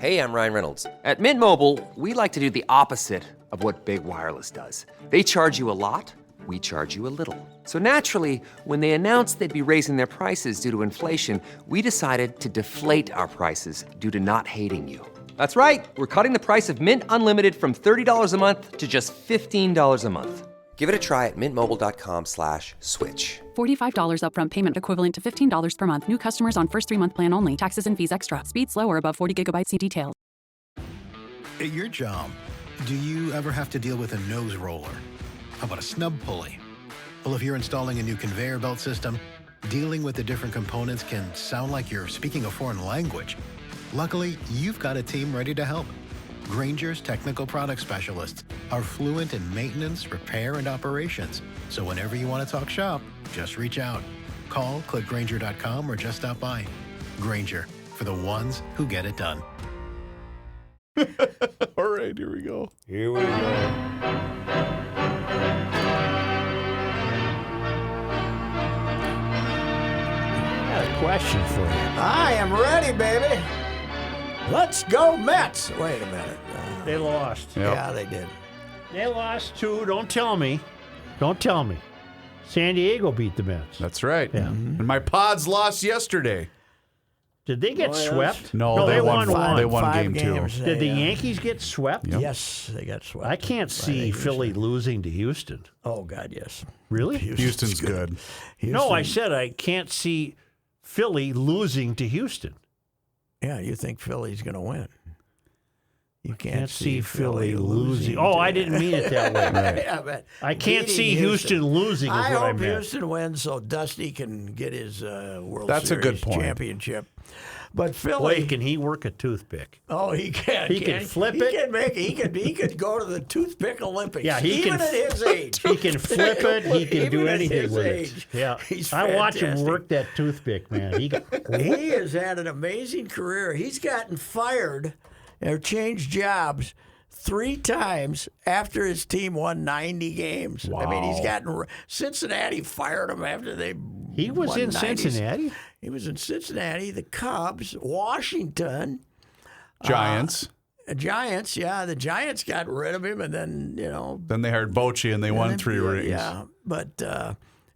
Hey, I'm Ryan Reynolds. At Mint Mobile, we like to do the opposite of what Big Wireless does. They charge you a lot, we charge you a little. So naturally, when they announced they'd be raising their prices due to inflation, we decided to deflate our prices due to not hating you. That's right. We're cutting the price of Mint Unlimited from $30 a month to just $15 a month. Give it a try at mintmobile.com/switch. $45 upfront payment equivalent to $15 per month. New customers on first 3-month plan only. Taxes and fees extra. Speed slower above 40 gigabytes. See details. At your job, do you ever have to deal with a nose roller? How about a snub pulley? Well, if you're installing a new conveyor belt system, dealing with the different components can sound like you're speaking a foreign language. Luckily, you've got a team ready to help. Grainger's technical product specialists are fluent in maintenance, repair, and operations. So whenever you want to talk shop, just reach out. Call, click Grainger.com, or just stop by. Grainger, for the ones who get it done. All right, here we go. Here we go. I got a question for you. I am ready, baby. Let's go Mets. Wait a minute. They lost. Yeah, they did. They lost two. Don't tell me. Don't tell me. San Diego beat the Mets. That's right. Yeah. And my Pods lost yesterday. Did they get swept? No, they won one. They won five game games. 2. Did the Yankees get swept? Yep. Yes, they got swept. I can't see Philly losing to Houston. Oh, God, yes. Really? Houston's good. No, I said I can't see Philly losing to Houston. Yeah, you think Philly's going to win. You Can't see Philly losing. Oh, I didn't mean it that way. Yeah, but I can't see Houston losing is I what I hope meant. Houston wins so Dusty can get his World That's a Series good point. championship. But Philly, Boy, can he work a toothpick? oh, he can. He can flip he it. Can make, he could go to the toothpick Olympics. Yeah, he even can. at his age. He can flip it. He can do Even at anything his with age, it. Yeah, he's I watch him fantastic. work that toothpick, man. He has had an amazing career. He's gotten fired or changed jobs 3 times after his team won 90 games. I mean, he's gotten Cincinnati fired him after they He was won in 90s. Cincinnati. He was in Cincinnati, the Cubs, Washington, Giants. Giants. Yeah, the Giants got rid of him, and then Then they hired Bochy, and they won 3 rings. Yeah, but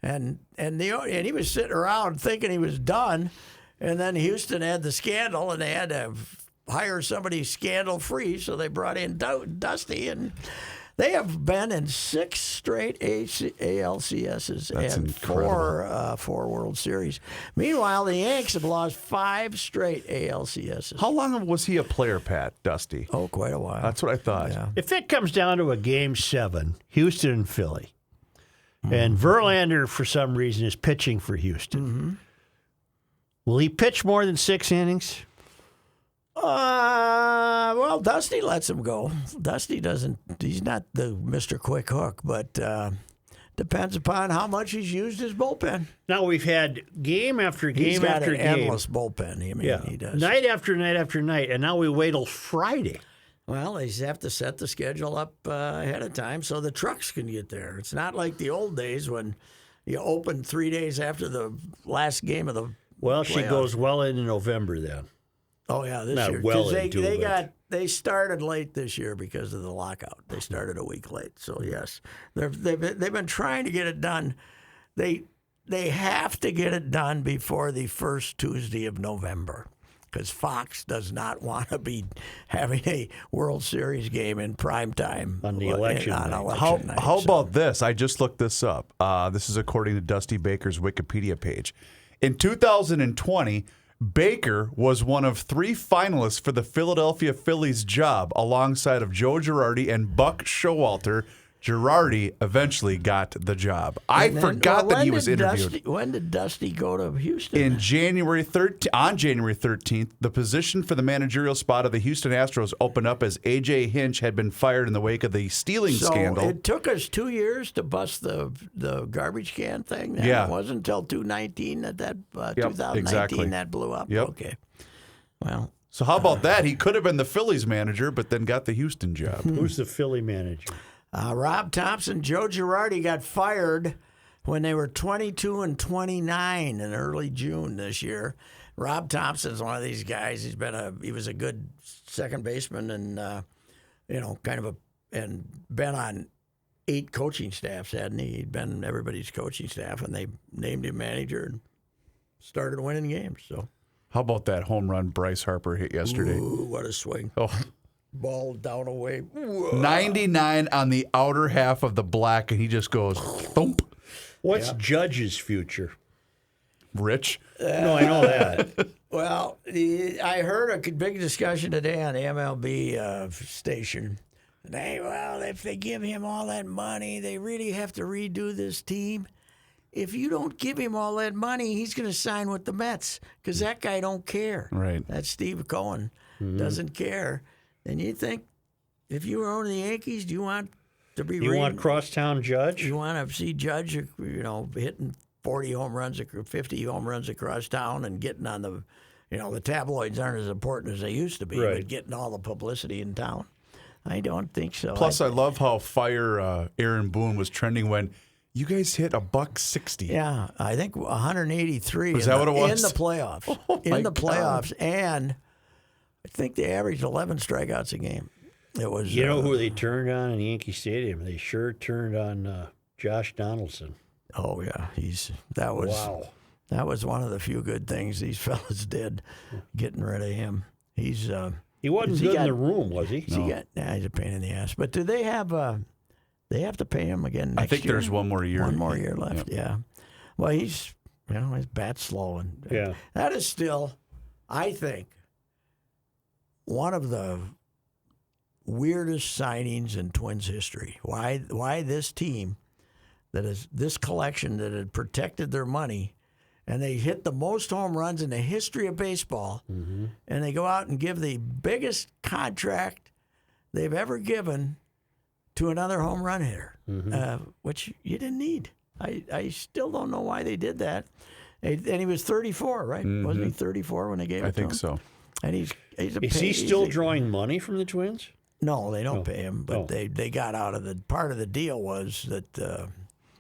and he was sitting around thinking he was done, and then Houston had the scandal, and they had to hire somebody scandal-free, so they brought in Dusty, and they have been in 6 straight ALCSs That's and incredible. 4 World Series. Meanwhile, the Yanks have lost 5 straight ALCSs. How long was he a player, Pat, Dusty? Oh, quite a while. That's what I thought. Yeah. If it comes down to a Game 7, Houston and Philly, and Verlander for some reason is pitching for Houston, will he pitch more than 6 innings? Well, Dusty lets him go. Dusty doesn't. He's not the Mr. Quick Hook, but depends upon how much he's used his bullpen. Now we've had game after game He's got after an game. endless bullpen. I mean, Yeah, he does. night after night after night, and now we wait till Friday. Well, they have to set the schedule up ahead of time so the trucks can get there. It's not like the old days when you opened 3 days after the last game of the. Well, she playoffs. goes well into November then. Oh yeah, this Not year well 'cause into it. they started late this year because of the lockout. They started a week late, so yes, they've been trying to get it done. They have to get it done before the first Tuesday of November because Fox does not want to be having a World Series game in prime time On the election on night. election night. How So- about this? I just looked this up. This is according to Dusty Baker's Wikipedia page. In 2020, Baker was one of 3 finalists for the Philadelphia Phillies job alongside of Joe Girardi and Buck Showalter. Girardi eventually got the job. I forgot that he was interviewed. When did Dusty go to Houston? On January 13th, the position for the managerial spot of the Houston Astros opened up as A.J. Hinch had been fired in the wake of the stealing scandal. It took us 2 years to bust the garbage can thing. Then. Yeah. It wasn't until 2019 Yep, 2019 exactly. that blew up. Yep. Okay. Well, So how about that? He could have been the Phillies manager, but then got the Houston job. Who's the Philly manager? Rob Thompson, Joe Girardi got fired when they were 22 and 29 in early June this year. Rob Thompson's one of these guys. He was a good second baseman and and been on 8 coaching staffs, hadn't he? He'd been everybody's coaching staff, and they named him manager and started winning games. So, How about that home run Bryce Harper hit yesterday? ooh, what a swing! Oh, Ball down away. 99 on the outer half of the black, and he just goes thump. What's Judge's future? Rich. No, I know that. Well, I heard a big discussion today on the MLB station. If they give him all that money, they really have to redo this team. If you don't give him all that money, he's going to sign with the Mets because that guy don't care. Right. That's Steve Cohen. Doesn't care. And you think if you were owning the Yankees, do you want to be You want crosstown Judge? You want to see Judge, hitting 40 home runs, 50 home runs across town and getting on the tabloids aren't as important as they used to be, Right. but getting all the publicity in town. I don't think so. Plus, I love how Aaron Boone was trending when you guys hit $160. Yeah, I think 183. Was that what it was? In the playoffs. Oh, in my the God. playoffs. And I think they averaged 11 strikeouts a game. It was. You know who they turned on in Yankee Stadium? They sure turned on Josh Donaldson. Oh, yeah. That was. Wow. That was one of the few good things these fellas did, getting rid of him. He wasn't good in the room, was he? He's a pain in the ass. But do they have? They have to pay him again next year. I think there's one more year. One more year left. Yeah. Well, his bat's slow, and that is still, I think, one of the weirdest signings in Twins history. Why this team, that is this collection that had protected their money, and they hit the most home runs in the history of baseball, and they go out and give the biggest contract they've ever given to another home run hitter, which you didn't need. I still don't know why they did that. And he was 34, right? Wasn't he 34 when they gave it to him? I think so. And he's Is he still drawing money from the Twins? No, they don't pay him, but they got out of the part of the deal was that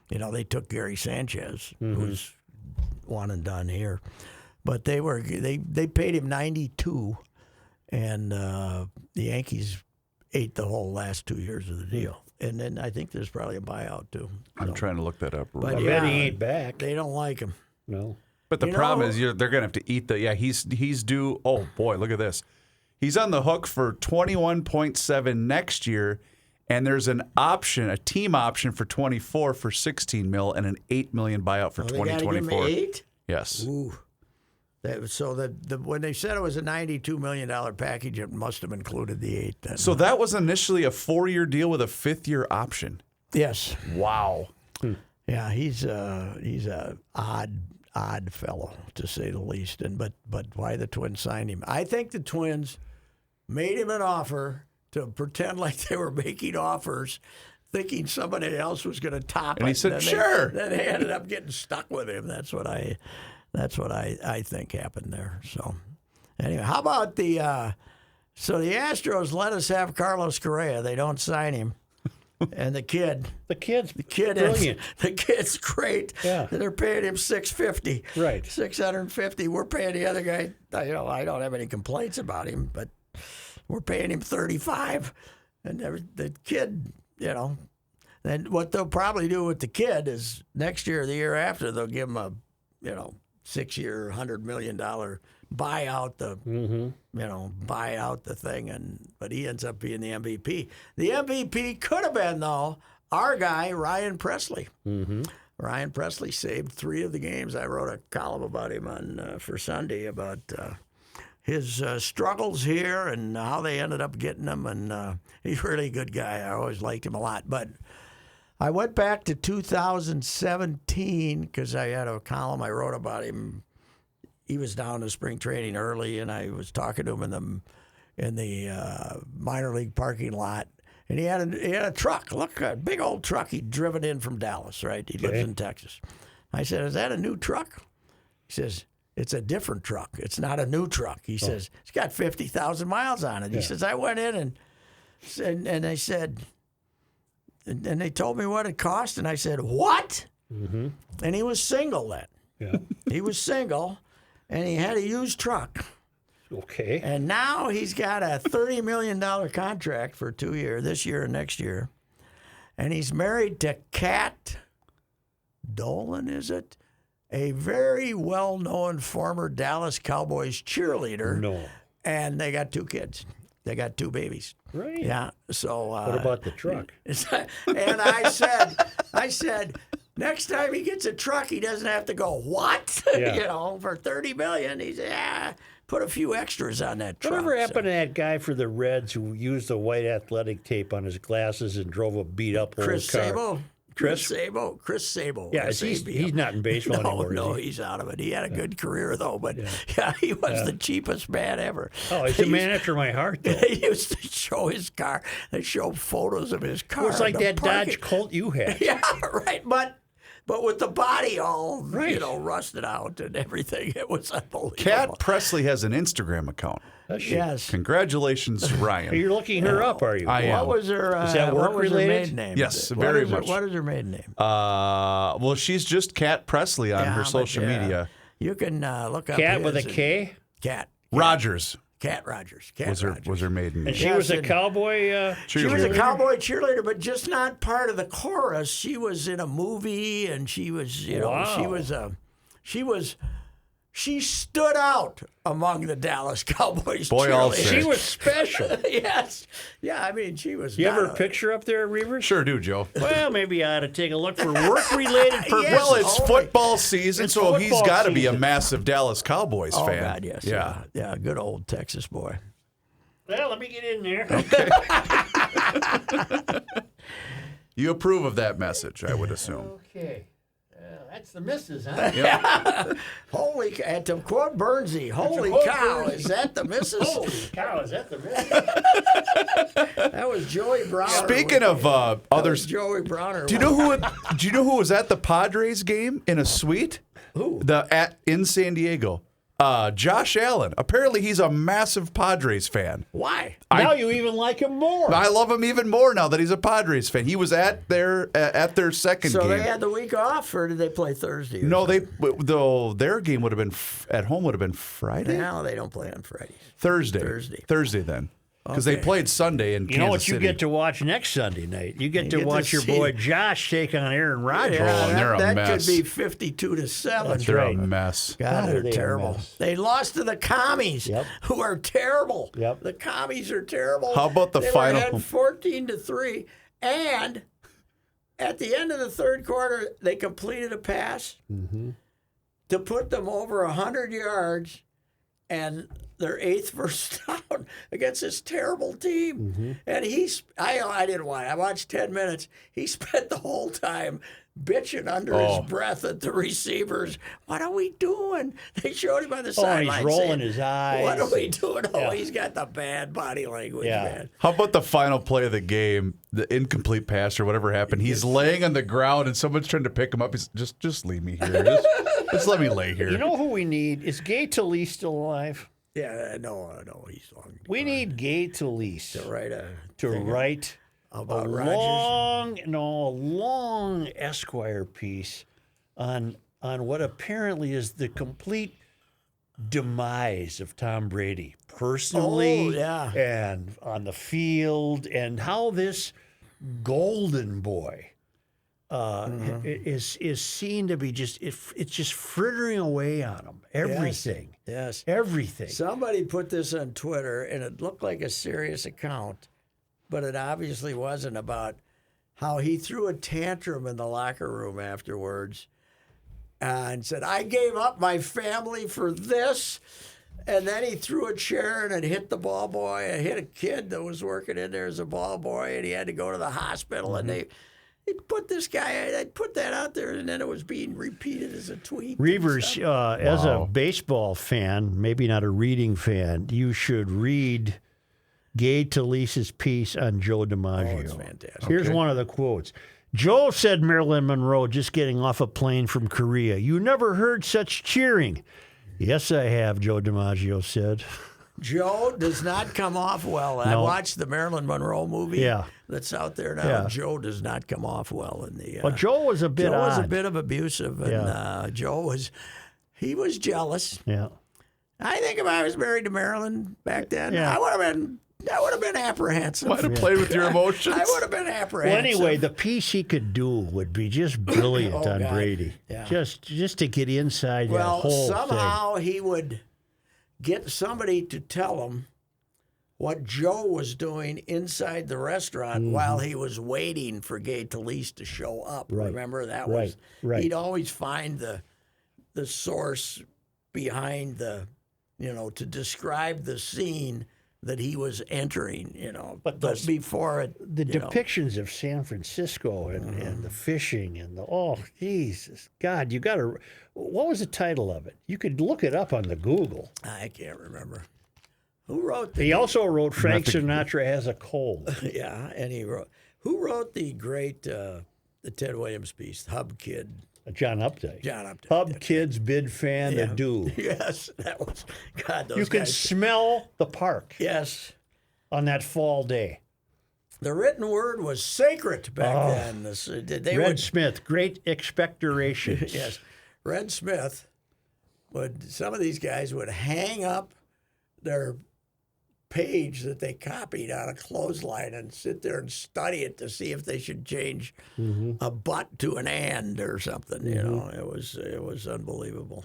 they took Gary Sanchez, who's one and done here, but they paid him 92, and the Yankees ate the whole last 2 years of the deal, and then I think there's probably a buyout too. I'm trying to look that up. But I bet he ain't back. They don't like him. No. But the problem is they're going to have to eat the. Yeah, he's due. Oh boy, look at this. He's on the hook for 21.7 next year, and there's an option, a team option for 24 for 16 mil, and an $8 million buyout for They gotta give him 2024. 8? Yes. Ooh. When they said it was a $92 million package, it must have included the 8. Then. So that was initially a 4-year deal with a 5th-year option. Yes. Wow. Yeah, he's a odd fellow, to say the least. But why the Twins signed him? I think the Twins made him an offer to pretend like they were making offers, thinking somebody else was going to top it. And he said, "Sure." Then they ended up getting stuck with him. That's what I think happened there. So anyway, how about the so the Astros let us have Carlos Correa. They don't sign him. And the kid's brilliant. The kid's great. Yeah. They're paying him $650. Right. $650. We're paying the other guy. I don't have any complaints about him, but we're paying him $35. And the kid, then what they'll probably do with the kid is next year or the year after they'll give him a 6-year, $100 million buyout the thing, but he ends up being the MVP. The MVP could have been, though, our guy, Ryan Presley. Ryan Presley saved 3 of the games. I wrote a column about him for Sunday about his struggles here and how they ended up getting him, and he's a really good guy. I always liked him a lot. But I went back to 2017 because I had a column I wrote about him. He was down to spring training early, and I was talking to him in the minor league parking lot. And he had a truck. Look, a big old truck he'd driven in from Dallas, right? He lives in Texas. I said, "Is that a new truck?" He says, "It's a different truck. It's not a new truck." He says, "It's got 50,000 miles on it." He says, "I went in and they said, and they told me what it cost, and I said, 'What?'" And he was single then. Yeah. He was single. and he had a used truck. Okay. And now he's got a $30 million contract for 2 years, this year and next year. And he's married to Kat Dolan, is it? A very well-known former Dallas Cowboys cheerleader. No. And they got 2 kids. They got 2 babies. Right. Yeah. So What about the truck? and I said, next time he gets a truck, he doesn't have to go, what? Yeah. For $30 million. He said, put a few extras on that truck. Whatever happened to that guy for the Reds who used the white athletic tape on his glasses and drove a beat-up old Chris car? Sabo? Chris Sabo. Yeah, he's not in baseball anymore. No, is he? he's out of it. He had a good career, though, but he was the cheapest man ever. Oh, he's a man after my heart, though. They used to show his car. They show photos of his car. It was like in the that parking- Dodge Colt you had. Yeah, right. But with the body all, Right. rusted out and everything, it was unbelievable. Kat Presley has an Instagram account. Does she? Yes. Congratulations, Ryan. You're looking her up, are you? I am. What was her? Is that what was her work-related? maiden name? Yes, What very is her- much. What is her maiden name? Well, she's just Kat Presley on her but, social media. You can look up Cat with a his and- K? Cat. Rogers Cat Rogers. Cat was Rogers. her maiden And name. she Yes, was a and- cowboy She was a cheerleader? cowboy cheerleader, but just not part of the chorus. She was in a movie, and she was, Wow. she stood out among the Dallas Cowboys Boy, I'll cheerleaders. say. She was special. Yes. Yeah, I mean, she was. You have not her a- picture up there, Reavers? Sure do, Joe. Well, maybe I ought to take a look for work-related purposes. Yes. Well, it's only- football season, It's so he's football got to be a season. massive Dallas Cowboys Oh, fan. God, yes. Yeah. Yeah, good old Texas boy. Well, let me get in there. You approve of that message, I would assume. Okay. That's the missus, huh? Holy, and to quote Bernsey, holy quote cow, Bernsey. is that the missus? Holy cow, is that the missus? That was Joey Browner. Speaking of That was others, Joey Browner. do you know who was at the Padres game in a suite? Who? In San Diego? Josh Allen. Apparently, he's a massive Padres fan. Why? Now you even like him more. I love him even more now that he's a Padres fan. He was at their second So game. they had the week off, or did they play Thursday? or No, something? their game would have been at home would have been Friday, No, they don't play on Fridays. Thursday then, because they played Sunday in You Kansas know what you City. get to watch next Sunday night? You get to get to watch your see- boy Josh take on Aaron Rodgers. Yeah, they're a that mess. could be 52-7. They're right. a mess. God, Oh, they're they are a terrible. mess. They lost to the commies, Yep. who are terrible. Yep. The commies are terrible. How about the they final- Were ahead 14-3, and at the end of the third quarter, they completed a pass to put them over 100 yards, and their 8th first down against this terrible team. And I didn't watch. I watched 10 minutes. He spent the whole time bitching under his breath at the receivers. What are we doing? They showed him on the sideline. he's rolling saying, his eyes. What are we doing? Oh, Yeah. he's got the bad body language, Yeah. man. How about the final play of the game, the incomplete pass or whatever happened? He's laying on the ground and someone's trying to pick him up. He's just leave me here. Just let me lay here. You know who we need? Is Gay Talese still alive? Yeah, no, he's long. We need Gay Talese to write a to thing write about a Rodgers. long Esquire piece on what apparently is the complete demise of Tom Brady personally Oh, yeah. and on the field, and how this golden boy is seen to be it's just frittering away on him. Everything. Yes. Everything. Somebody put this on Twitter, and it looked like a serious account, but it obviously wasn't, about how he threw a tantrum in the locker room afterwards and said, I gave up my family for this. And then he threw a chair and it hit the ball boy. It hit a kid that was working in there as a ball boy, and he had to go to the hospital. And they put this guy, they put that out there, and then it was being repeated as a tweet. Reavers, as a baseball fan, maybe not a reading fan, you should read Gay Talese's piece on Joe DiMaggio. Oh, it's fantastic. Here's one of the quotes. Joe, said Marilyn Monroe, just getting off a plane from Korea, you never heard such cheering. Yes, I have, Joe DiMaggio said. Joe does not come off well. I No. watched the Marilyn Monroe movie that's out there now. Yeah. Joe does not come off well in the. Well, Joe was a bit Joe was a odd. bit of abusive, and Joe was. he was jealous. Yeah. I think if I was married to Marilyn back then, Yeah. I would have been apprehensive. Might have played with your emotions. I would have been Well, apprehensive. anyway, the piece he could do would be just brilliant on God. Brady. Yeah. Just to get inside that well, whole somehow he would get somebody to tell him what Joe was doing inside the restaurant while he was waiting for Gay Talese to show up. Right. Remember that Right, was right. he'd always find the source behind to describe the scene that he was entering, But but those- before it The depictions of San Francisco and the fishing and Jesus God, you got to. What was the title of it? You could look it up on the Google. I can't remember. Who wrote He also wrote Frank Sinatra Has a Cold. Yeah, and who wrote the great the Ted Williams piece, Hub Kid? John Updike. John Updike. Hub Kids Bid Fan Yeah. Ado. Yes, that was God. Those You can guys. smell the park Yes, on that fall day. the written word was sacred back then. They Red would, Smith, Great Expectorations. yes, Red Smith some of these guys would hang up their page that they copied on a clothesline and sit there and study it to see if they should change a but to an and or something. It was unbelievable.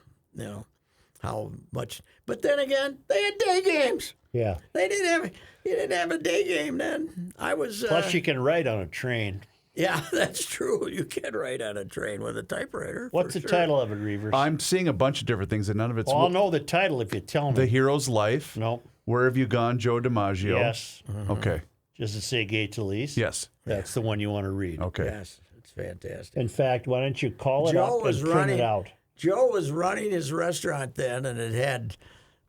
How much. But then again, they had day games. Yeah. You didn't have a day game then. I was. Plus, you can write on a train. Yeah, that's true. You can write on a train with a typewriter. What's for the sure. title of it, Reavers? I'm seeing a bunch of different things, and none of it's I'll know the title if you tell me. The Hero's Life. No. Where Have You Gone, Joe DiMaggio? Yes. Okay. Just to say Gay Talese? Yes. That's the one you want to read. Okay. Yes, it's fantastic. In fact, why don't you call it Joe up was and print running- it out? Joe was running his restaurant then, and it had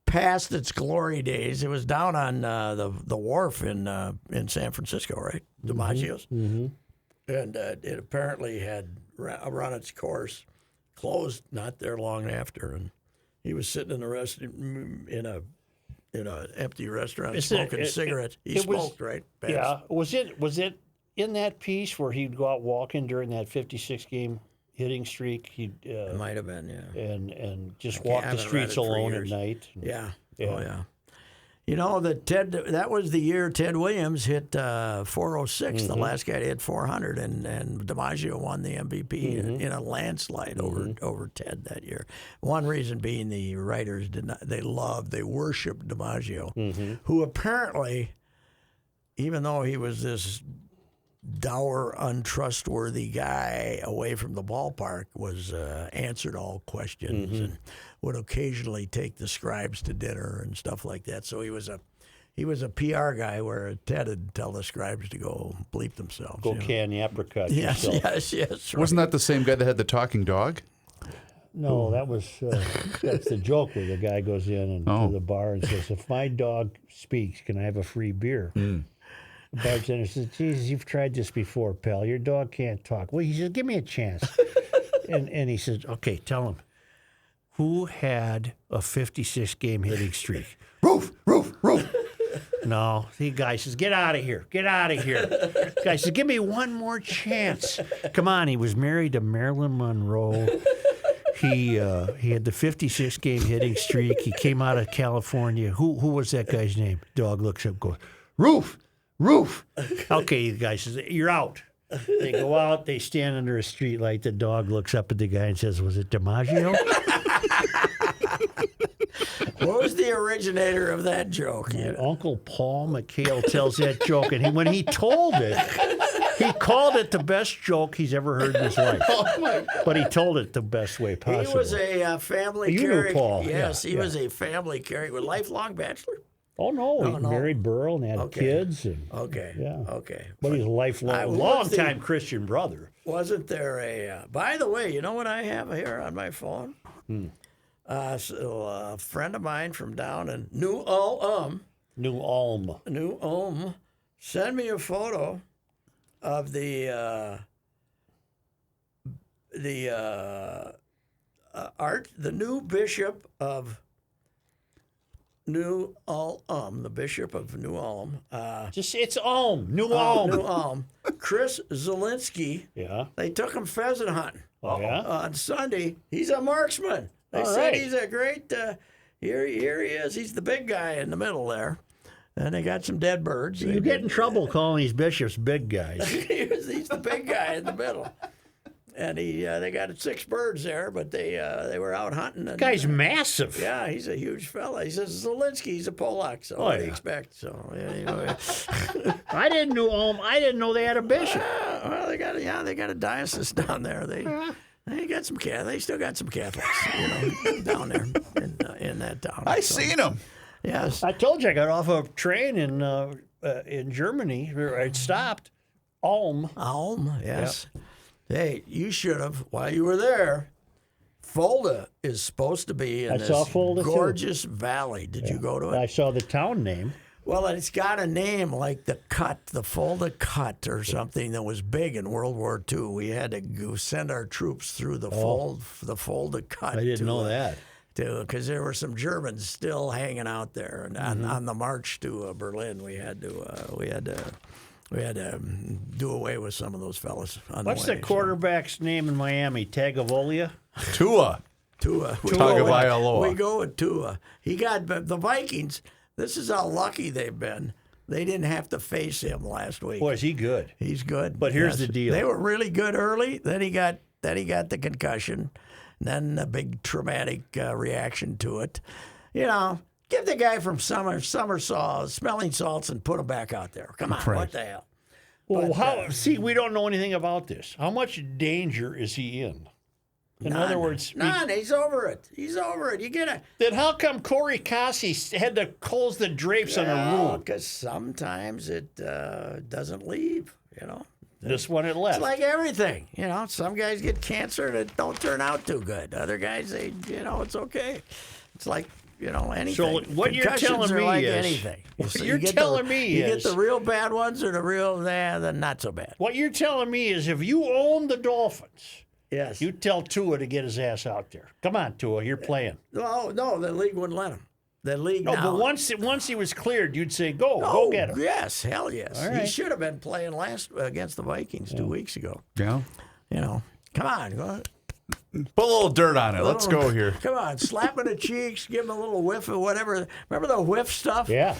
passed its glory days. It was down on the wharf in San Francisco, right? DiMaggio's. Mm-hmm. And it apparently had run its course, closed not there long after, and he was sitting in the in a empty restaurant smoking a cigarette. He smoked, right? Past. Yeah. Was it in that piece where he'd go out walking during that 56-game hitting streak? It might have been, yeah. And just I walk the haven't read streets it for alone years. at night. Yeah. Yeah. Oh, yeah. That was the year Ted Williams hit 406, the last guy to hit 400, and DiMaggio won the MVP in a landslide over Ted that year. One reason being the writers they worshipped DiMaggio, who apparently, even though he was this dour, untrustworthy guy away from the ballpark, was answered all questions and would occasionally take the scribes to dinner and stuff like that. So he was a PR guy where Ted would tell the scribes to go bleep themselves. Go can the apricot Yes, yourself. yes. Right. Wasn't that the same guy that had the talking dog? No, that's the joke where the guy goes in to the bar and says, "If my dog speaks, can I have a free beer?" The bartender says, "Jesus, you've tried this before, pal. Your dog can't talk." Well, he says, "Give me a chance." and he says, "Okay, tell him who had a 56-game hitting streak." Roof. No, the guy says, "Get out of here. Get out of here." The guy says, "Give me one more chance." Come on, he was married to Marilyn Monroe. He had the 56-game hitting streak. He came out of California. Who was that guy's name? Dog looks up, goes, "Roof. Okay, the guy says, "You're out." They go out. They stand under a streetlight. The dog looks up at the guy and says, "Was it DiMaggio?" What was the originator of that joke? And Uncle Paul McHale tells that joke, and when he told it, he called it the best joke he's ever heard in his life. But he told it the best way possible. He was a family You knew character. Paul. Yes, Yeah, he yeah. was a family character, a lifelong bachelor. Oh no, he no. married Burl and had Okay. kids, and Okay. Yeah. Okay. but he's a who was long-time Christian brother. Wasn't there a? By the way, you know what I have here on my phone? So a friend of mine from down in New Ulm, sent me a photo of the new bishop of New Ulm, the bishop of New Ulm. It's Ulm, New New Ulm. Ulm. Chris Zielinski. Yeah. They took him pheasant hunting. Oh yeah. On Sunday. He's a marksman. They All said right. he's a great. Here he is. He's the big guy in the middle there. And they got some dead birds. You get in trouble calling these bishops big guys. He's the big guy in the middle. And they got 6 birds there, but they were out hunting. And, Guy's massive. yeah, he's a huge fella. He says Zelensky, he's a Polak, so what do you expect? So anyway. I didn't know they had a bishop. Well, they got a diocese down there. They got some They still got some Catholics, down there in that town. I seen him. Yes. I told you I got off a train in Germany where I'd stopped. Ulm. Yes. Hey, you should have while you were there. Fulda is supposed to be in I this saw Fulda, too. gorgeous valley. Did you go to it? I saw the town name. Well, it's got a name like the Fulda Cut or something that was big in World War II. We had to go send our troops through the Fulda Cut. I didn't know that. Because there were some Germans still hanging out there, and on the march to Berlin, we had to do away with some of those fellas. On What's the the way, quarterback's name in Miami? Tagovailoa? Tua. Tua. Tagovailoa. We go with Tua. He got the Vikings. This is how lucky they've been. They didn't have to face him last week. Boy, is he good. He's good. But here's the deal. They were really good early. Then he got the concussion. Then a big traumatic reaction to it. Give the guy from smelling salts and put him back out there. Come on, Right. what the hell? Well, see, we don't know anything about this. How much danger is he in? In other words, none. He's over it. He's over it. You get it. then how come Corey Kasi had to close the drapes on a room? Because sometimes it doesn't leave. This one it left. It's like everything. Some guys get cancer and it don't turn out too good. Other guys, it's okay. It's like, anything. So what you're Concussions telling are me like is- anything. what So you're you get telling the, me you is- get the real bad ones or the real, they're not so bad. What you're telling me is if you own the Dolphins, Yes. you tell Tua to get his ass out there. Come on, Tua, you're playing. No, the league wouldn't let him. The league No, now. but once he was cleared, you'd say, go get him. Yes, hell yes. All He right. should have been playing against the Vikings 2 weeks ago. Yeah. Come on, go. Put a little dirt on it. Let's go here. Come on, slap in the cheeks, give him a little whiff of whatever. Remember the whiff stuff? Yeah.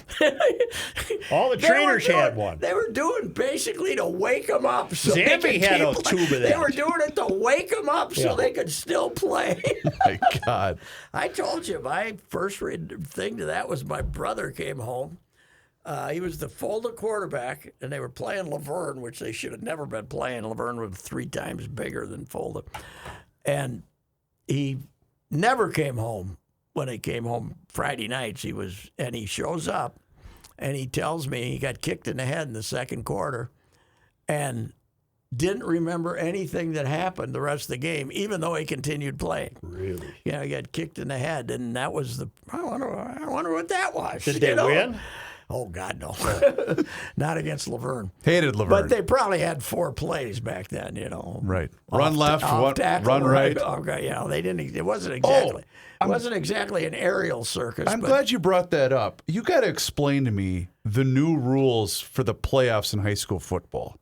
All the They were trainers doing- had one. They were doing basically to wake them up. So Zambi they could had a keep tube of They that. were doing it to wake them up so Yeah. they could still play. My God. I told you, my first thing to that was my brother came home. He was the Fulda quarterback, and they were playing Laverne, which they should have never been playing. Laverne was 3 times bigger than Fulda. And he never came home. When he came home Friday nights, he shows up, and he tells me he got kicked in the head in the second quarter, and didn't remember anything that happened the rest of the game, even though he continued playing. Really? Yeah, he got kicked in the head, and that was I wonder what that was. Did they win? Oh, God, no. Not against Laverne. Hated Laverne. But they probably had 4 plays back then, Right. Run left, tackle, run right. Okay, they didn't. It wasn't exactly. It wasn't exactly an aerial circus. I'm but glad you brought that up. You got to explain to me the new rules for the playoffs in high school football.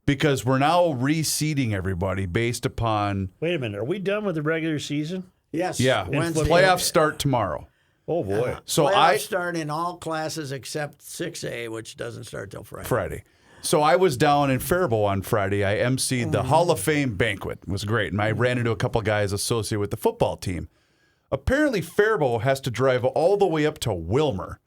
Because we're now reseeding everybody based upon. Wait a minute. Are we done with the regular season? Yes. Yeah. Wednesday. Playoffs start tomorrow. Oh, boy. So Playoffs start in all classes except 6A, which doesn't start till Friday. So I was down in Faribault on Friday. I emceed the Hall of Fame banquet. It was great. And I ran into a couple guys associated with the football team. Apparently, Faribault has to drive all the way up to Wilmer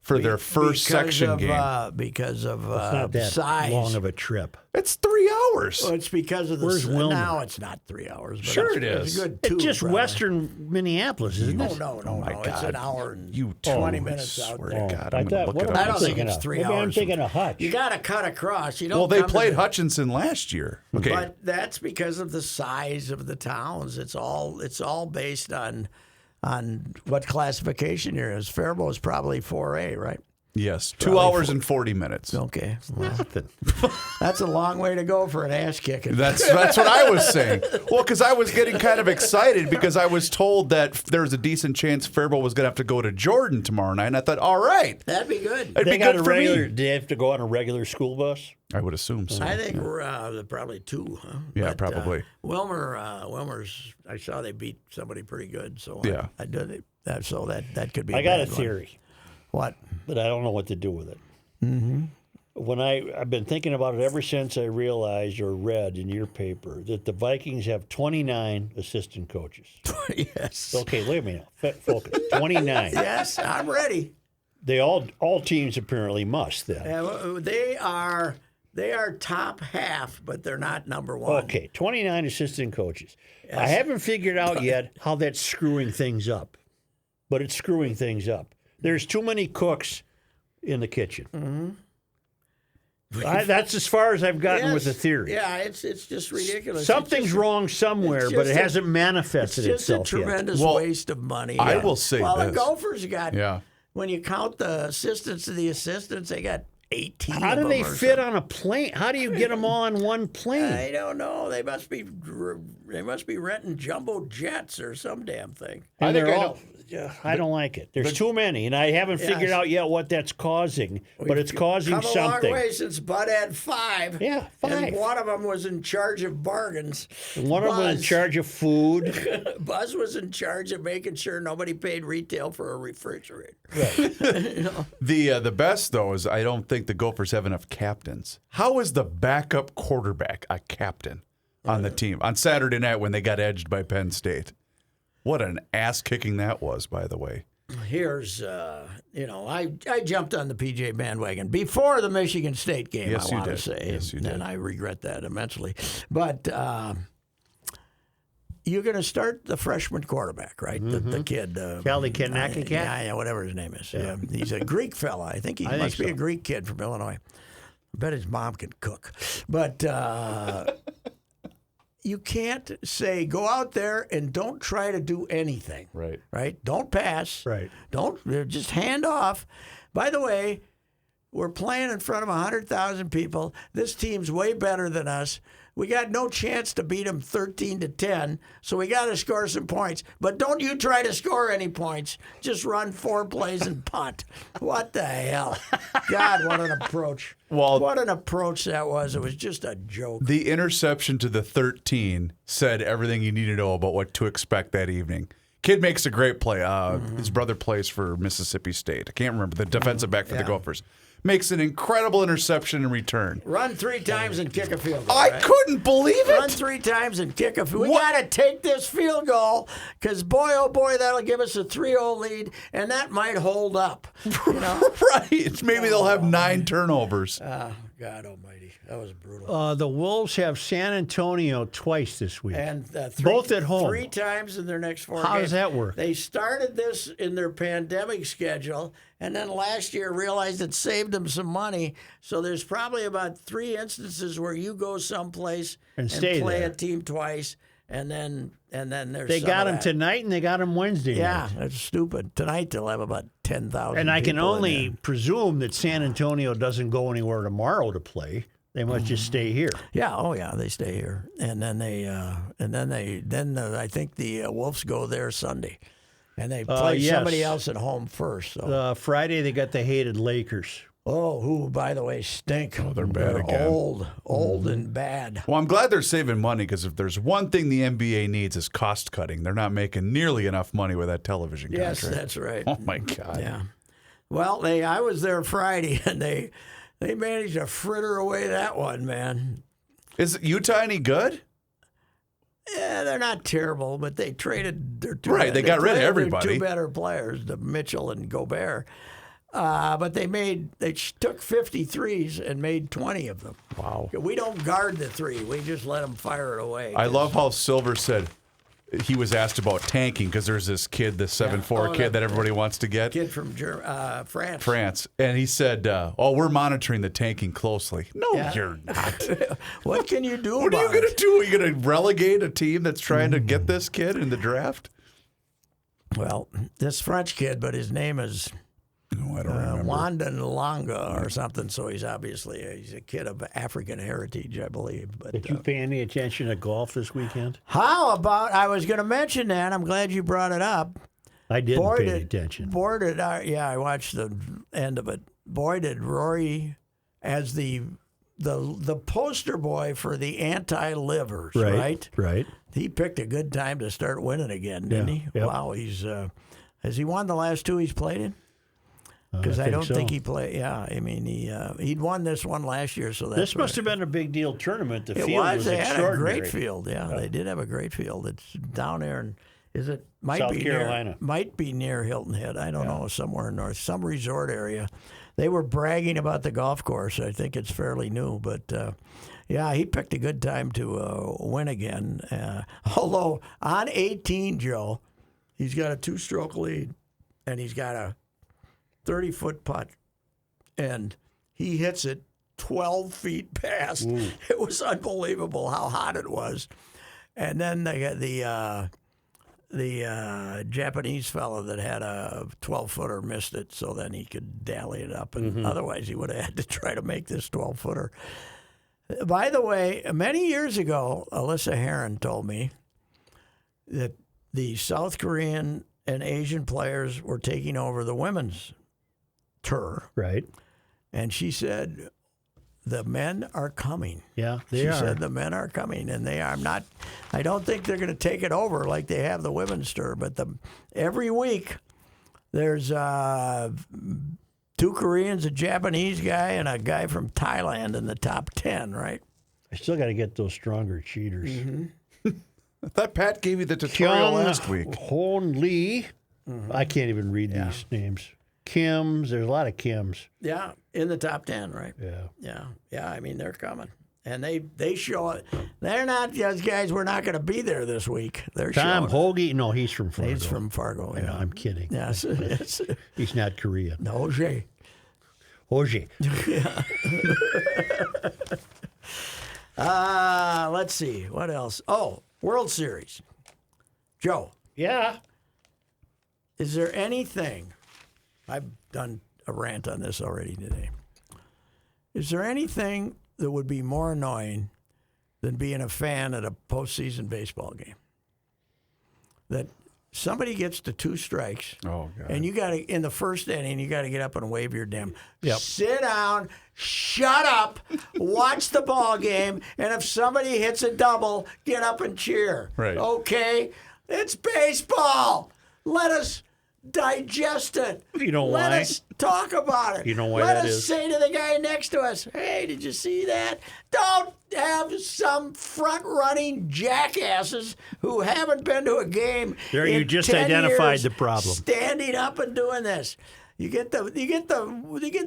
for their first section game. Because of It's not that size. long of a trip. It's 3 hours. Well, it's because of the Where's Wilmer? Now it's not 3 hours. But Sure it's, it it's is. a good It's 2. just probably. western Minneapolis, isn't it? No. my It's God. an hour and You 20 too. minutes I out swear there. to God, I I'm going to thought, look what it am up. I I don't think thinking it's of? 3 Maybe hours. I'm thinking of Hutch. You got to cut across. You don't Well, they come to played the- Hutchinson last year. Okay. But that's because of the size of the towns. It's all based on what classification you're in. Faribault is probably 4A, right? Yes, 2 Probably hours and 40 minutes. Okay. Well, that's a long way to go for an ass kicking. That's what I was saying. Well, because I was getting kind of excited because I was told that there was a decent chance Faribault was going to have to go to Jordan tomorrow night, and I thought, all right, That'd be good. it'd be good for me. Do they have to go on a regular school bus? I would assume so. I think we're probably 2, huh? Yeah, But, probably. Wilmer's, I saw they beat somebody pretty good, so Yeah. I did that. So that could be. I got a bad one. theory, What? but I don't know what to do with it. Mm-hmm. When I've been thinking about it ever since I realized or read in your paper that the Vikings have 29 assistant coaches. Yes. Okay, wait a minute. Focus. 29. Yes, I'm ready. They all teams apparently must then. They are top half, but they're not number 1. Okay, 29 assistant coaches. I haven't figured out yet how that's screwing things up, but it's screwing things up. There's too many cooks in the kitchen. Mm-hmm. That's as far as I've gotten with the theory. Yeah, it's just ridiculous. Something's wrong somewhere, but it hasn't manifested It's just a itself yet. tremendous Well, waste of money. I will say well, this. the Gophers got, Yeah. when you count the assistants of the assistants, they got 18 How of do them they or fit something. on a plane? How do you get them all on one plane? I don't know. They must be renting jumbo jets or some damn thing. And think they're I all. I don't like it. There's too many, and I haven't figured out yet what that's causing. But it's causing Come a something. long way since Bud had 5. Yeah, 5. And one of them was in charge of bargains. And one of them was in Buzz. charge of food. Buzz was in charge of making sure nobody paid retail for a refrigerator. The best, though, is I don't think the Gophers have enough captains. How is the backup quarterback a captain on the team on Saturday night when they got edged by Penn State? What an ass kicking that was, by the way. Here's, I jumped on the PJ bandwagon before the Michigan State game, Yes, I you want to did. say. Yes, you did. And I regret that immensely. But you're going to start the freshman quarterback, right? The kid. Kelly Kanakakat? Yeah, whatever his name is. Yeah. He's a Greek fella. I think he must be a Greek kid from Illinois. I bet his mom can cook. But you can't say, go out there and don't try to do anything. Right. Right? Don't pass. Right. Don't just hand off. By the way, we're playing in front of 100,000 people. This team's way better than us. We got no chance to beat them 13-10, so we got to score some points. But don't you try to score any points. Just run 4 plays and punt. What the hell? God, what an approach. Well, What an approach that was. It was just a joke. the interception to the 13 said everything you need to know about what to expect that evening. Kid makes a great play. His brother plays for Mississippi State. I can't remember. The defensive back for the Gophers. Makes an incredible interception in return. Run 3 times and kick a field goal. I right? couldn't believe Run it. 3 times and kick a field goal. We got to take this field goal because, boy, oh, boy, that'll give us a 3-0 lead, and that might hold up. You know? Right. Maybe they'll have 9 turnovers. God almighty. That was brutal. The Wolves have San Antonio twice this week. And both at home. 3 times in their next 4 How games. does that work? They started this in their pandemic schedule, and then last year realized it saved them some money. So there's probably about 3 instances where you go someplace And stay play there. a team twice, and then there's They some got of him that. tonight and they got him Wednesday Yeah, night. that's stupid. Tonight they'll have about 10,000. And I can people in only there. presume that San Antonio doesn't go anywhere tomorrow to play. They must just stay here. Yeah, oh yeah, they stay here, and then I think the Wolves go there Sunday, and they play yes. somebody else at home first. So. Friday they got the hated Lakers. Who by the way stink. Oh, they're bad again. Old and bad. Well, I'm glad they're saving money because if there's one thing the NBA needs is cost cutting. They're not making nearly enough money with that television Yes, contract. that's right. Oh, my God. Yeah. Well, I was there Friday, and they managed to fritter away that one, man. Is Utah any good? Yeah, they're not terrible, but they traded their two. Right, they got rid of traded their everybody. 2 better players, the Mitchell and Gobert. But they took 53s and made 20 of them. Wow. We don't guard the 3. We just let them fire it away. I love how Silver said he was asked about tanking because there's this kid, the 7'4" kid that everybody wants to get. Kid from France. France. And he said, we're monitoring the tanking closely. No, you're not. What can you do What are about you going to it? do? Are you going to relegate a team that's trying to get this kid in the draft? Well, this French kid, but his name is No, I don't remember. Wanda Longa or something. So he's a kid of African heritage, I believe. But Did you pay any attention to golf this weekend? how about? I was going to mention that. I'm glad you brought it up. I didn't pay any attention. I watched the end of it. Boy, did Rory, as the poster boy for the anti-livers, right? Right. He picked a good time to start winning again, didn't he? Yep. Wow, has he won the last two he's played in? Because I don't think he played. Yeah, I mean he'd won this one last year, so this must have been a big deal tournament. The it field was They had a extraordinary. great field. Yeah, they did have a great field. It's down there, and might South be Carolina. might be near Hilton Head. I don't know, somewhere in north, some resort area. They were bragging about the golf course. I think it's fairly new, but yeah, he picked a good time to win again. Although on 18, Joe, he's got a 2-stroke lead, and he's got a 30-foot putt, and he hits it 12 feet past. Ooh. It was unbelievable how hot it was. And then they got the Japanese fellow that had a 12-footer missed it, so then he could dally it up. And otherwise, he would have had to try to make this 12-footer. By the way, many years ago, Alyssa Heron told me that the South Korean and Asian players were taking over the women's tour. Right. And she said, the men are coming. Yeah, She said the men are coming, and they are not. I don't think they're going to take it over like they have the women's tour, but every week there's 2 Koreans, a Japanese guy, and a guy from Thailand in the top 10, right? I still got to get those stronger cheaters. I thought Pat gave you the tutorial last week. Hon Lee. I can't even read these names. Kims. There's a lot of Kims. Yeah, in the top 10, right? Yeah. I mean, they're coming, and they show it. They're not those guys. We're not going to be there this week. They're Tom showing. Hoagie. No, he's from Fargo. He's from Fargo. Yeah, I'm kidding. Yes. He's not Korean. No, Jay. Hoagie. Let's see. What else? Oh, World Series. Joe, Yeah. is there anything, I've done a rant on this already today. Is there anything that would be more annoying than being a fan at a postseason baseball game? That somebody gets to 2 strikes, and you got to, in the first inning, you got to get up and wave your damn. Sit down, shut up, watch the ball game, and if somebody hits a double, get up and cheer. Right. Okay? It's baseball. Let us digest it. You know Let why? us talk about it. You know why Let that us is? say to the guy next to us, hey, did you see that? Don't have some front-running jackasses who haven't been to a game There, in you just 10 identified years the problem. standing up and doing this. You get the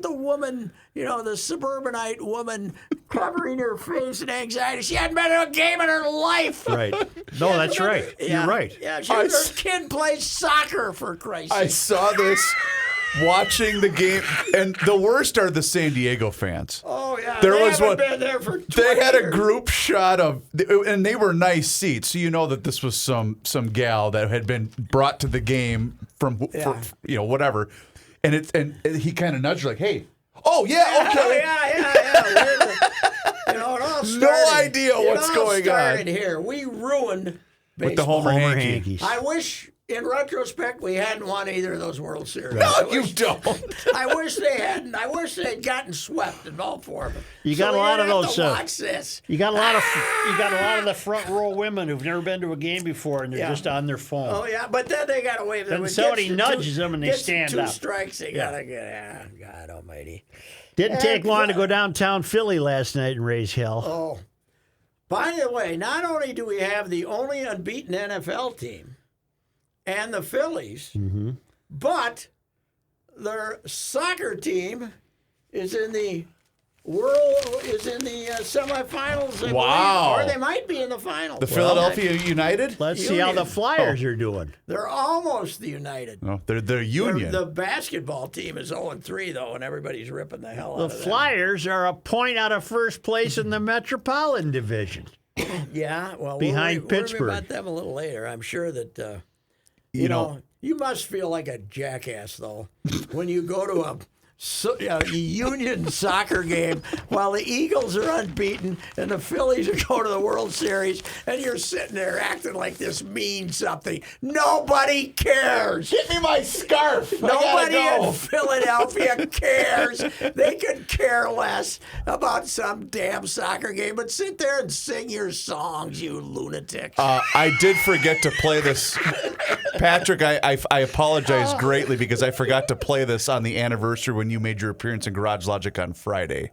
woman, the suburbanite woman covering her face in anxiety. She hadn't been to a game in her life. Right. No, that's right. Yeah, You're right. Yeah, her kid plays soccer, for Christ's I sake. saw this watching the game, and the worst are the San Diego fans. Oh, yeah. There they was haven't one. been there for 20 They had a years. group shot of, and they were nice seats, so you know that this was some gal that had been brought to the game from, whatever. And he kind of nudged her like, "Hey, oh yeah, okay." Yeah. It all started, idea what's going on. Here, we ruined With the baseball. Homer Homer Hanky. Hankies. I wish, in retrospect, we hadn't won either of those World Series. No, I you wish- don't. I wish they hadn't. I wish they'd gotten swept in all 4 of them. You got So a lot we of didn't those, have to watch this. You got a lot of the front row women who've never been to a game before, and they're just on their phone. Oh yeah, but then they got away with it. Then When somebody gets to nudges two- them and they gets to stand 2 up. strikes, they gotta get. God Almighty. Didn't take long to go downtown Philly last night and raise hell. Oh, by the way, not only do we have the only unbeaten NFL team and the Phillies, but their soccer team is in the semifinals. I Wow. believe, or they might be in the finals. The Philadelphia United? Let's see how the Flyers are doing. They're almost the United. No, they're Union. The basketball team is 0-3 though, and everybody's ripping the hell The out of them. Flyers are a point out of first place in the Metropolitan Division. Yeah, well, Behind we'll Pittsburgh. worry about them a little later. I'm sure that You know, You must feel like a jackass, though, when you go to a Union soccer game while the Eagles are unbeaten and the Phillies are going to the World Series, and you're sitting there acting like this means something. Nobody cares. Give me my scarf. Nobody in Philadelphia cares. They could care less about some damn soccer game, but sit there and sing your songs, you lunatics. I did forget to play this. Patrick, I apologize greatly because I forgot to play this on the anniversary when you made your appearance in Garage Logic on Friday.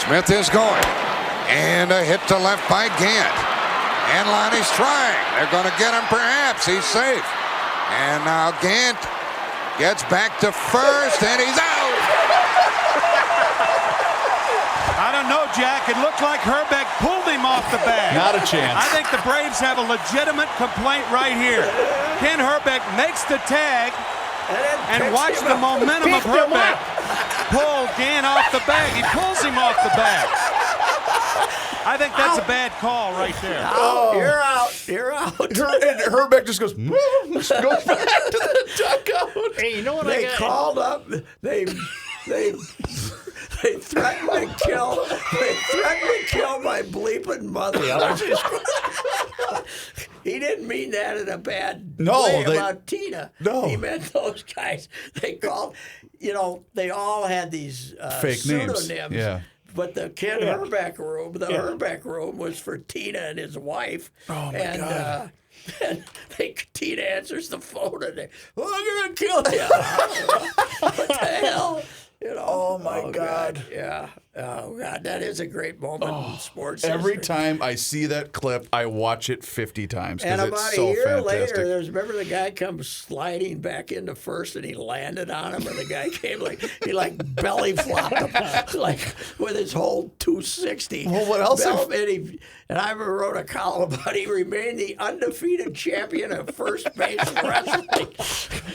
Smith is going. And a hit to left by Gant. And Lonnie's trying. They're going to get him perhaps. He's safe. And now Gant gets back to first, and he's out. I don't know, Jack. It looked like Hrbek pulled him off the bag. Not a chance. I think the Braves have a legitimate complaint right here. Kent Hrbek makes the tag, and watch the momentum of Hrbek pull Gant off the bag. He pulls him off the bag. I think that's a bad call right there. Oh, you're out. You're out. And Hrbek just goes back to the dugout. Hey, you know what They I got? called up. They threatened to kill. They threatened to kill my bleeping mother. He didn't mean that in a bad way about Tina. No. He meant those guys. They called. They all had these Fake pseudonyms. names. Yeah. But the Kent Hrbek room, Hrbek room was for Tina and his wife. Oh, my God. And Tina answers the phone and they, I'm going to kill you. What the hell? Oh, my God. Yeah. Oh, God. That is a great moment in sports Every history. time I see that clip, I watch it 50 times And because about it's so a year fantastic. later, remember the guy comes sliding back into first and he landed on him, and the guy came he belly flopped him like with his whole 260. Well, what else And I wrote a column about he remained the undefeated champion of first base wrestling.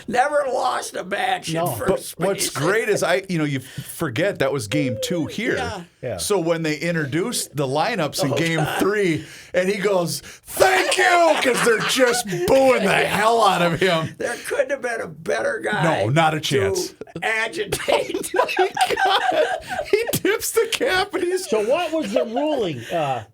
Never lost a match in first base. What's great is you forget that was game 2 here. Yeah. So when they introduced the lineups in game 3, and he goes, "Thank you," because they're just booing the hell out of him. There couldn't have been a better guy. No, not a chance. To agitate. He tips the cap and he's. So what was the ruling?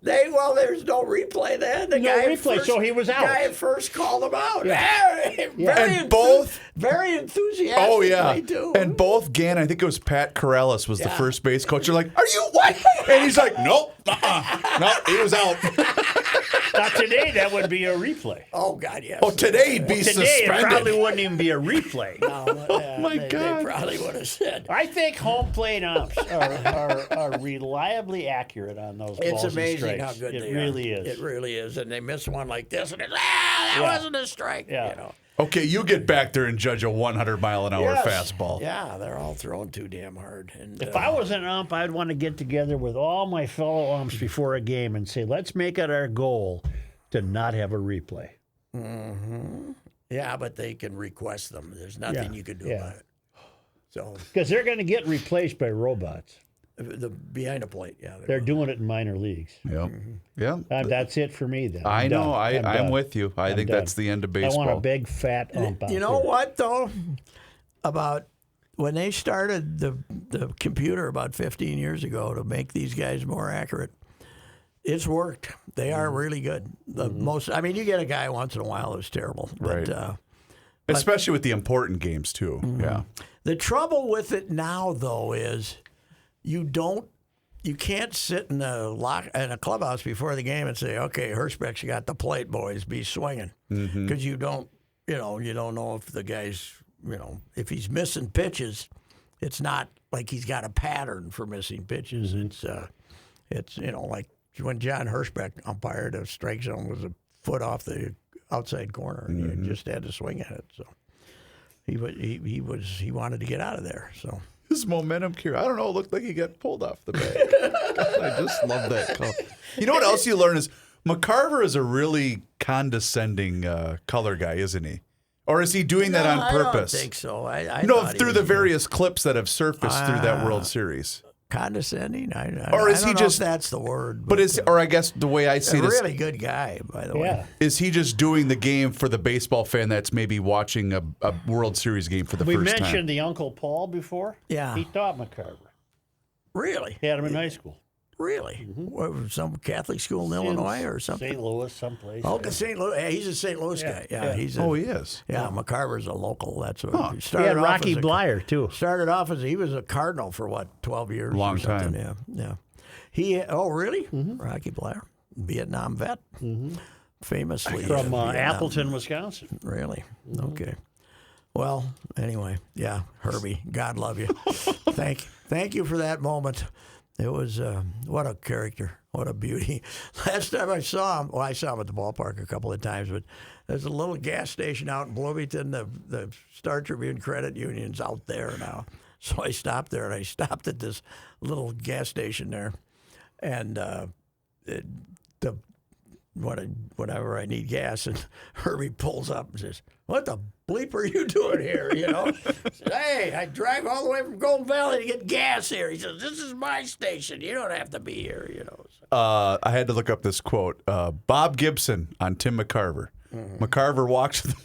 There's no replay then. The No guy replay, so he was out. The guy at first called him out. And both- very enthusiastic. Oh yeah, too. and both Gann, I think it was Pat Corrales was the first base coach. You're like, "Are you what?" And he's like, "Nope, nope, he was out." Now today that would be a replay. Oh God, yes. Oh, today he'd be Today suspended. it probably wouldn't even be a replay. Oh my They God. probably would have said. I think home plate umps are reliably accurate on those It's balls and amazing strikes. how good they really are. is. It really is. And they miss one like this, and it's, that wasn't a strike. Yeah. Okay, you get back there and judge a 100-mile-an-hour Yes. fastball. Yeah, they're all throwing too damn hard. And If I was an ump, I'd want to get together with all my fellow umps before a game and say, let's make it our goal to not have a replay. yeah, but they can request them. There's nothing you can do about it. So Because they're going to get replaced by robots. the behind the plate, They're doing it in minor leagues. Yep. Yeah. That's it for me, then. I I'm know. done. I'm done. with you. I think done. that's the end of I baseball. want a big, fat ump out You know there. what though? About when they started the computer about 15 years ago to make these guys more accurate, it's worked. They are really good. The most. I mean, you get a guy once in a while who's terrible, but Right. Especially with the important games, too. Yeah. the trouble with it now though is you can't sit in a clubhouse before the game and say, okay, Hrbek's got the plate, boys, be swinging, because you don't know if the guy's, if he's missing pitches, it's not like he's got a pattern for missing pitches. It's like when John Hrbek umpired, a strike zone was a foot off the outside corner, and you just had to swing at it. So he wanted to get out of there. So. His momentum cure. I don't know. It looked like he got pulled off the bag. God, I just love that call. You know what else you learn is McCarver is a really condescending color guy, isn't he? Or is he doing that on purpose? I don't think so. I No, thought he through was the good. various clips that have surfaced through that World Series. condescending. Or is I don't he know just- if that's the word? But or I guess the way I see a this, really good guy, by the way. is he just doing the game for the baseball fan that's maybe watching a World Series game for the We first time? mentioned the Uncle Paul before. Yeah. He taught McCarver. Really? He had him in high school. Really? What, some Catholic school in Illinois or something? St. Louis, someplace. Oh, St. Louis. Yeah, he's a St. Louis guy. Yeah, yeah. he's. He is. Yeah, McCarver's a local. That's what. Huh. He He started had off Rocky as a- Blyer, too. Started off as he was a Cardinal for what, 12 years? or Long something. time. Yeah. He. Oh, really? Rocky Blyer, Vietnam vet, famously From Vietnam. Appleton, Wisconsin. Really? Okay. Well, anyway, yeah, Herbie, God love you. Thank you for that moment. It was what a character, what a beauty. Last time I saw him, well, I saw him at the ballpark a couple of times, but there's a little gas station out in Bloomington. The Star Tribune Credit Union's out there now, so I stopped there, and I stopped at this little gas station there, and whenever I need gas, and Herbie pulls up and says, "What the bleep are you doing here?" You know, I said, "Hey, I drive all the way from Golden Valley to get gas here." He says, "This is my station. You don't have to be here." You know. So, I had to look up this quote. Bob Gibson on Tim McCarver. McCarver walked to the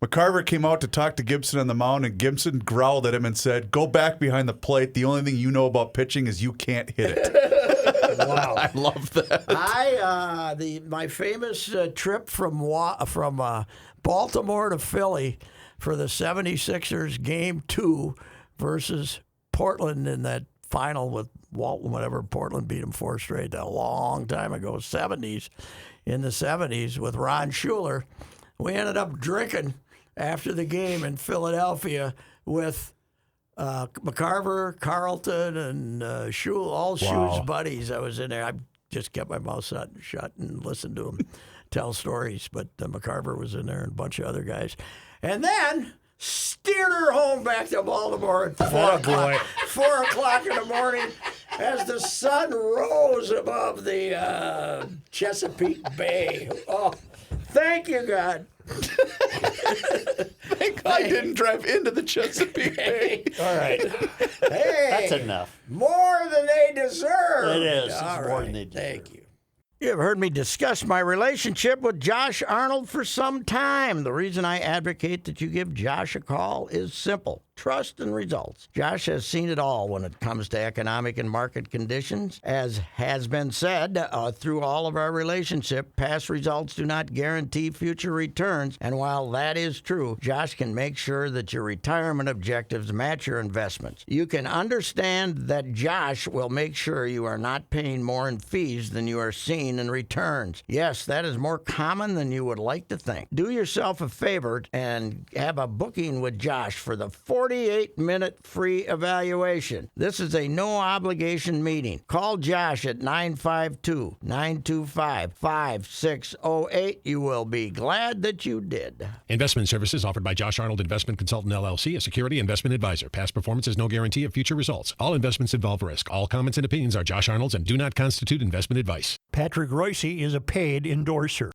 McCarver came out to talk to Gibson on the mound, and Gibson growled at him and said, "Go back behind the plate. The only thing you know about pitching is you can't hit it." wow. I love that. My famous trip from Baltimore to Philly for the 76ers Game 2 versus Portland in that final with Walton, whatever. Portland beat them 4 straight a long time ago, in the 70s with Ron Schuler. We ended up drinking after the game in Philadelphia with McCarver, Carlton, and Schuler's buddies. I was in there. I just kept my mouth shut and listened to them tell stories. But McCarver was in there and a bunch of other guys. And then steered her home back to Baltimore at 4 o'clock. 4 o'clock in the morning as the sun rose above the Chesapeake Bay. Oh, thank you, God. Thank God I didn't drive into the Chesapeake Bay. All right. Hey, That's enough. more than they deserve. It is. It's All more right. than they deserve. Thank you. You have heard me discuss my relationship with Josh Arnold for some time. The reason I advocate that you give Josh a call is simple. Trust and results. Josh has seen it all when it comes to economic and market conditions. As has been said, through all of our relationship, past results do not guarantee future returns. And while that is true, Josh can make sure that your retirement objectives match your investments. You can understand that Josh will make sure you are not paying more in fees than you are seeing in returns. Yes, that is more common than you would like to think. Do yourself a favor and have a booking with Josh for the 48-minute free evaluation. This is a no-obligation meeting. Call Josh at 952-925-5608. You will be glad that you did. Investment services offered by Josh Arnold Investment Consultant LLC, a security investment advisor. Past performance is no guarantee of future results. All investments involve risk. All comments and opinions are Josh Arnold's and do not constitute investment advice. Patrick Royce is a paid endorser.